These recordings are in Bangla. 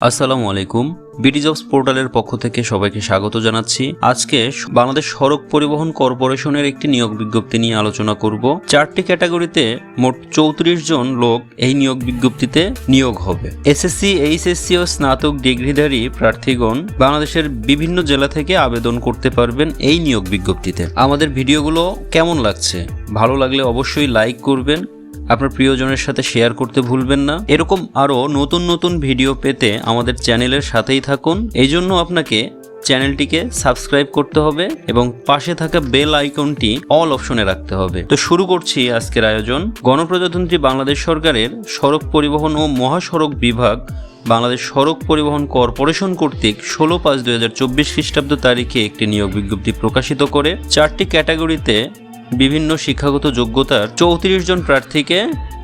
আসসালামু আলাইকুম। বিডি জবস পোর্টালের পক্ষ থেকে সবাইকে স্বাগত জানাচ্ছি। আজকে বাংলাদেশ সড়ক পরিবহন কর্পোরেশনের একটি নিয়োগ বিজ্ঞপ্তি নিয়ে আলোচনা করব। 4টি ক্যাটাগরিতে মোট 34 জন লোক এই নিয়োগ বিজ্ঞপ্তিতে নিয়োগ হবে। এসএসসি, এইচএসসি ও স্নাতক ডিগ্রিধারী প্রার্থীগণ বাংলাদেশের বিভিন্ন জেলা থেকে আবেদন করতে পারবেন এই নিয়োগ বিজ্ঞপ্তিতে। আমাদের ভিডিওগুলো কেমন লাগছে? ভালো লাগলে অবশ্যই লাইক করবেন, আপনার প্রিয়জনের সাথে শেয়ার করতে ভুলবেন না। এরকম আরও নতুন নতুন ভিডিও পেতে আমাদের চ্যানেলের সাথেই থাকুন। এই জন্য আপনাকে চ্যানেলটিকে সাবস্ক্রাইব করতে হবে এবং পাশে থাকা বেল আইকনটি অল অপশনে রাখতে হবে। তো শুরু করছি আজকের আয়োজন। গণপ্রজাতন্ত্রী বাংলাদেশ সরকারের সড়ক পরিবহন ও মহাসড়ক বিভাগ বাংলাদেশ সড়ক পরিবহন কর্পোরেশন কর্তৃক 16/5/2024 খ্রিস্টাব্দ তারিখে একটি নিয়োগ বিজ্ঞপ্তি প্রকাশিত করে 4টি ক্যাটাগরিতে বিভিন্ন শিক্ষাগত যোগ্যতার 34 জন প্রার্থীকে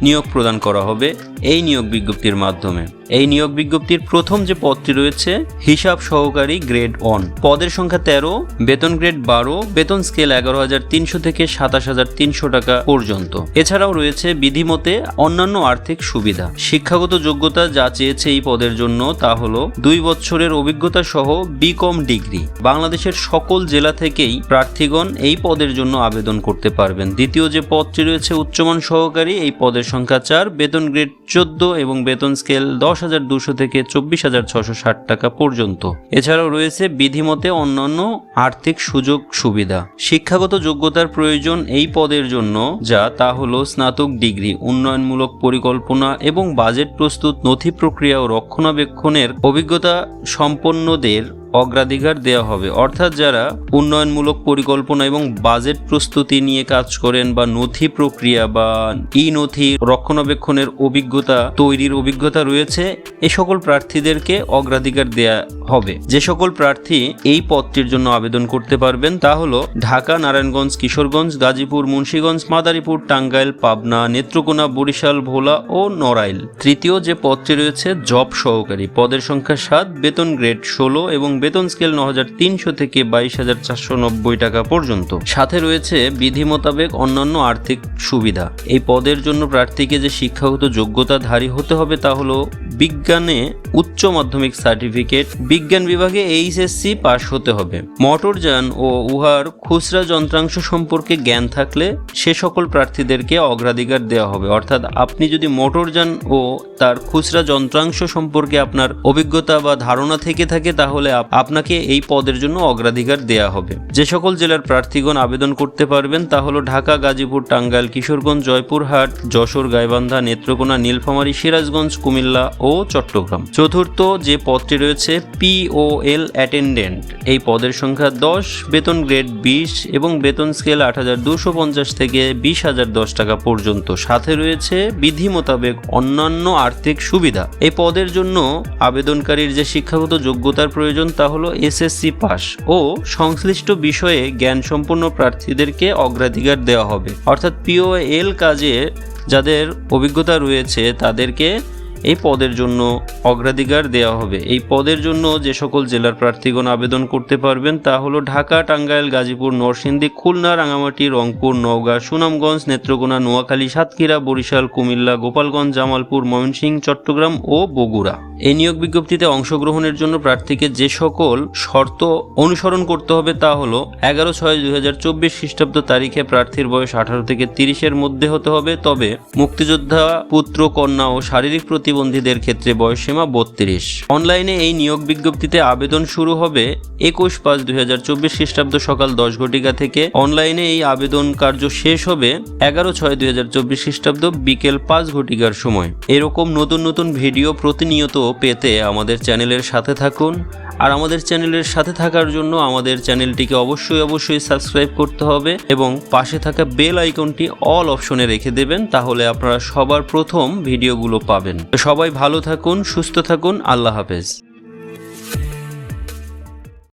নিয়োগ প্রদান করা হবে এই নিয়োগ বিজ্ঞপ্তির মাধ্যমে। এই নিয়োগ বিজ্ঞপ্তির প্রথম যে পদটি রয়েছে হিসাব সহকারী গ্রেড 1, পদের সংখ্যা 13, বেতন গ্রেড 12, বেতন স্কেল 11,300 থেকে 27,300 টাকা পর্যন্ত। এছাড়াও রয়েছে বিধিমতে অন্যান্য আর্থিক সুবিধা। শিক্ষাগত যোগ্যতা যা চেয়েছে এই পদের জন্য তা হলো 2 বছরের অভিজ্ঞতা সহ বিকম ডিগ্রি। বাংলাদেশের সকল জেলা থেকেই প্রার্থীগণ এই পদের জন্য আবেদন করতে পারবেন। দ্বিতীয় যে পদটি রয়েছে উচ্চমান সহকারী, এই পদের সংখ্যা 4, বেতন গ্রেড 14 এবং বেতন স্কেল 10,200 থেকে 24,660 টাকা পর্যন্ত। এছাড়াও রয়েছে বিধিমতে অন্যান্য আর্থিক সুযোগ সুবিধা। শিক্ষাগত যোগ্যতার প্রয়োজন এই পদের জন্য যা তা হলো স্নাতক ডিগ্রি, উন্নয়নমূলক পরিকল্পনা এবং বাজেট প্রস্তুত, নথি প্রক্রিয়া ও রক্ষণাবেক্ষণের অভিজ্ঞতা সম্পন্নদের অগ্রাধিকার দেওয়া হবে। অর্থাৎ যারা উন্নয়নমূলক পরিকল্পনা এবং বাজেট প্রস্তুতি নিয়ে কাজ করেন বা নথি প্রক্রিয়া বা নথি রক্ষণাবেক্ষণের অভিজ্ঞতা তৈরির অভিজ্ঞতা রয়েছে, এই সকল প্রার্থীদেরকে অগ্রাধিকার দেয়া হবে। যে সকল প্রার্থী এই পদটির জন্য আবেদন করতে পারবেন তা হলো ঢাকা, নারায়ণগঞ্জ, কিশোরগঞ্জ, গাজীপুর, মুন্সিগঞ্জ, মাদারীপুর, টাঙ্গাইল, পাবনা, নেত্রকোনা, বরিশাল, ভোলা ও নড়াইল। তৃতীয় যে পদটি রয়েছে জব সহকারী, পদের সংখ্যা 7, বেতন গ্রেড 16 এবং বেতন স্কেল 9,300 থেকে 22,490 টাকা পর্যন্ত। সাথে রয়েছে বিধি মোতাবেক অন্যান্য আর্থিক সুবিধা। এই পদের জন্য প্রার্থীকে যে শিক্ষাগত যোগ্যতাধারী হতে হবে তা হলো বিজ্ঞানে উচ্চ মাধ্যমিক সার্টিফিকেট, বিজ্ঞান বিভাগে এইচএসসি পাস হতে হবে। মোটরযান ও উহার খুচরা যন্ত্রাংশ সম্পর্কে জ্ঞান থাকলে সে সকল প্রার্থীদেরকে অগ্রাধিকার দেওয়া হবে। অর্থাৎ আপনি যদি মোটরযান ও তার খুচরা যন্ত্রাংশ সম্পর্কে আপনার অভিজ্ঞতা বা ধারণা থেকে থাকে তাহলে আপনাকে এই পদের জন্য অগ্রাধিকার দেয়া হবে। যে সকল জেলার প্রার্থীগণ আবেদন করতে পারবেন তা হলো ঢাকা, গাজীপুর, টাঙ্গাইল, কিশোরগঞ্জ, জয়পুরহাট, যশোর, গাইবান্ধা, নেত্রকোনা, নীলফামারী, সিরাজগঞ্জ, কুমিল্লা ও চট্টগ্রাম। চতুর্থ যে পদটি রয়েছে পিওএল অ্যাটেন্ডেন্ট, এই পদের সংখ্যা 10, বেতন গ্রেড 20 এবং বেতন স্কেল 8,250 থেকে 20,010 টাকা পর্যন্ত। সাথে রয়েছে বিধি মোতাবেক অন্যান্য আর্থিক সুবিধা। এই পদের জন্য আবেদনকারীর যে শিক্ষাগত যোগ্যতার প্রয়োজন তা হলো এসএসসি পাস ও সংশ্লিষ্ট বিষয়ে জ্ঞান সম্পন্ন প্রার্থীদেরকে অগ্রাধিকার দেওয়া হবে। অর্থাৎ পিওএল কাজে যাদের অভিজ্ঞতা রয়েছে তাদেরকে এই পদের জন্য অগ্রাধিকার দেওয়া হবে। এই পদের জন্য যে সকল জেলার প্রার্থীগণ আবেদন করতে পারবেন তা হলো ঢাকা, টাঙ্গাইল, গাজীপুর, নরসিংদী, খুলনা, রাঙামাটি, রংপুর, নওগাঁ, সুনামগঞ্জ, নেত্রকোনা, নোয়াখালী, সাতক্ষীরা, বরিশাল, কুমিল্লা, গোপালগঞ্জ, জামালপুর, ময়মনসিংহ, চট্টগ্রাম ও বগুড়া। এই নিয়োগ বিজ্ঞপ্তিতে অংশগ্রহণের জন্য প্রার্থীকে যে সকল শর্ত অনুসরণ করতে হবে তা হলো 11/6/2024 খ্রিস্টাব্দ তারিখে প্রার্থীর বয়স 18 থেকে 30-এর মধ্যে হতে হবে। তবে মুক্তিযোদ্ধা পুত্র, কন্যা ও শারীরিক প্রতিবন্ধীদের ক্ষেত্রে বয়সসীমা 32। অনলাইনে এই নিয়োগ বিজ্ঞপ্তিতে আবেদন শুরু হবে 21/5/2024 খ্রিস্টাব্দ সকাল 10 ঘটিকা থেকে। অনলাইনে এই আবেদন কার্য শেষ হবে 11/6/2024 খ্রিস্টাব্দ বিকেল 5 ঘটিকার সময়। এরকম নতুন নতুন ভিডিও প্রতিনিয়ত পেতে আমাদের চ্যানেলের সাথে থাকুন। আর আমাদের চ্যানেলের সাথে থাকার জন্য আমাদের চ্যানেলটিকে অবশ্যই সাবস্ক্রাইব করতে হবে এবং পাশে থাকা বেল আইকনটি অল অপশনে রেখে দেবেন, তাহলে আপনারা সবার প্রথম ভিডিওগুলো পাবেন। সবাই ভালো থাকুন, সুস্থ থাকুন, আল্লাহ হাফেজ।